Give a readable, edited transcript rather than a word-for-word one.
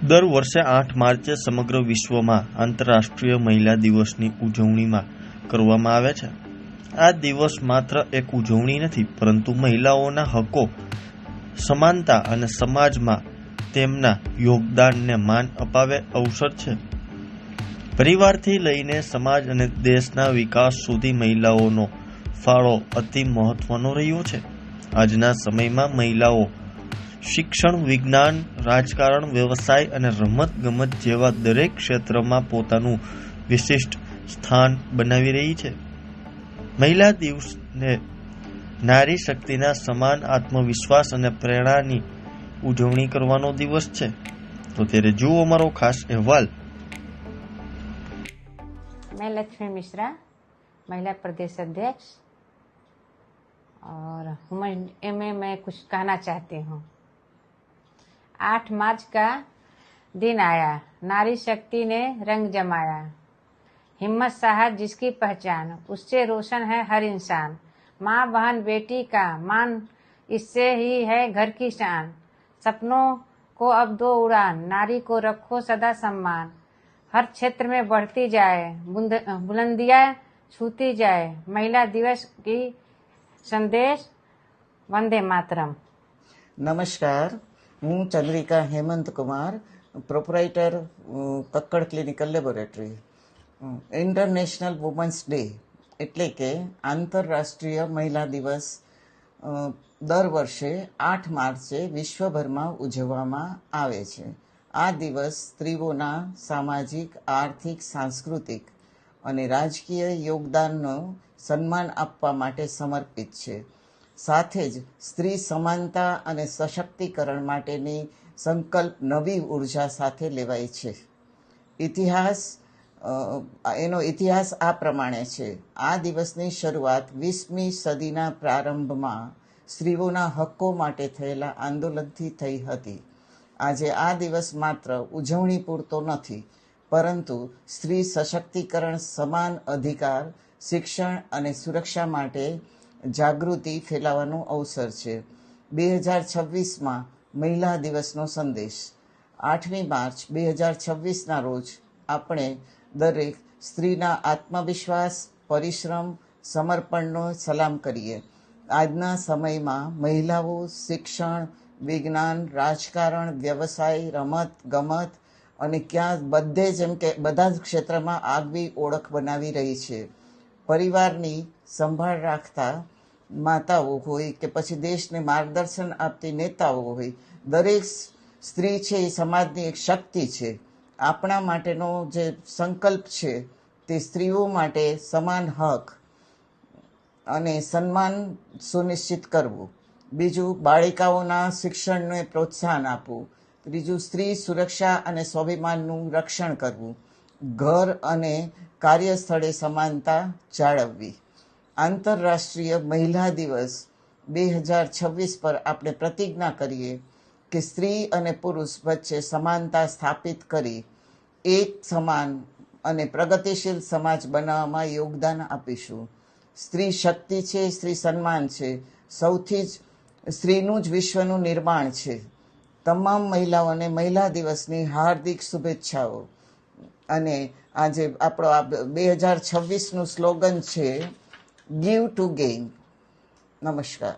દર વર્ષે 8 માર્ચે સમગ્ર વિશ્વમાં આંતરરાષ્ટ્રીય મહિલા દિવસની ઉજવણીમાં કરવામાં આવે છે. આ દિવસ માત્ર એક ઉજવણી નથી, પરંતુ મહિલાઓના હકો, સમાનતા અને સમાજમાં તેમના યોગદાનને માન અપાવે અવસર છે. પરિવારથી લઈને સમાજ અને દેશના વિકાસ સુધી મહિલાઓનો ફાળો અતિ મહત્વનો રહ્યો છે. આજના સમયમાં મહિલાઓ શિક્ષણ, વિજ્ઞાન, રાજકારણ, વ્યવસાય અને રમત-ગમત જેવા દરેક ક્ષેત્રમાં પોતાનું વિશિષ્ટ સ્થાન બનાવી રહી છે. મહિલા દિવસને નારી શક્તિના સમાન આત્મવિશ્વાસ અને પ્રેરણાની ઉજવણી કરવાનો દિવસ છે. તો ત્યારે જુઓ અમારો ખાસ અહેવાલ. मैं लक्ष्मी मिश्रा, महिला प्रदेश अध्यक्ष, और मैं कुछ कहना चाहती हूँ. 8 मार्च का दिन आया, नारी शक्ति ने रंग जमाया. हिम्मत साहस जिसकी पहचान, उससे रोशन है हर इंसान. माँ बहन बेटी का मान, इससे ही है घर की शान. सपनों को अब दो उड़ान, नारी को रखो सदा सम्मान. हर क्षेत्र में बढ़ती जाए, बुलंदियां छूती जाए. महिला दिवस की संदेश, वंदे मातरम. नमस्कार, હું Chandrika Hemant Kumar, proprietor Kakkar clinical laboratory. International women's day એટલે કે આંતરરાષ્ટ્રીય મહિલા દિવસ દર વર્ષે 8 માર્ચે વિશ્વભરમાં ઉજવવામાં આવે છે. આ દિવસ સ્ત્રીઓના સામાજિક, આર્થિક, સાંસ્કૃતિક અને રાજકીય યોગદાનનો સન્માન આપવા માટે સમર્પિત છે. સાથે જ સ્ત્રી સમાનતા અને સશક્તિકરણ માટેની સંકલ્પ નવી ઉર્જા સાથે લેવાય છે. એનો ઇતિહાસ આ પ્રમાણે છે. આ દિવસની શરૂઆત 20મી સદીના પ્રારંભમાં સ્ત્રીઓના હક્કો માટે થયેલા આંદોલનથી થઈ હતી. આજે આ દિવસ માત્ર ઉજવણી પૂરતો નથી, પરંતુ સ્ત્રી સશક્તિકરણ, સમાન અધિકાર, શિક્ષણ અને સુરક્ષા માટે જાગૃતિ ફેલાવવાનો અવસર છે. 2026માં મહિલા દિવસનો સંદેશ. 8મી માર્ચ 2026ના રોજ આપણે દરેક સ્ત્રીના આત્મવિશ્વાસ, પરિશ્રમ, સમર્પણનો સલામ કરીએ. આજના સમયમાં મહિલાઓ શિક્ષણ, વિજ્ઞાન, રાજકારણ, વ્યવસાય, રમત ગમત અને બધે જેમ કે બધા જ ક્ષેત્રમાં આગવી ઓળખ બનાવી રહી છે. પરિવારની સંભાળ રાખતા માતાઓ હોય કે પછી દેશને માર્ગદર્શન આપતી નેતાઓ હોય, દરેક સ્ત્રી છે એ સમાજની એક શક્તિ છે. આપણા માટેનો જે સંકલ્પ છે તે સ્ત્રીઓ માટે સમાન હક અને સન્માન સુનિશ્ચિત કરવું. બીજું, બાળિકાઓના શિક્ષણને પ્રોત્સાહન આપવું. ત્રીજું, સ્ત્રી સુરક્ષા અને સ્વાભિમાનનું રક્ષણ કરવું. ઘર અને કાર્યસ્થળે સમાનતા જાળવવી. આંતરરાષ્ટ્રીય મહિલા દિવસ 2026 પર આપણે પ્રતિજ્ઞા કરીએ કે સ્ત્રી અને પુરુષ વચ્ચે સમાનતા સ્થાપિત કરી એક સમાન અને પ્રગતિશીલ સમાજ બનાવવામાં યોગદાન આપીશું. સ્ત્રી શક્તિ છે, સ્ત્રી સન્માન છે, સૌથી જ સ્ત્રીનું જ વિશ્વનું નિર્માણ છે. તમામ મહિલાઓને મહિલા દિવસની હાર્દિક શુભેચ્છાઓ. અને આજે આપણો 2026નું સ્લોગન છે, ગીવ ટુ ગેઇન. નમસ્કાર.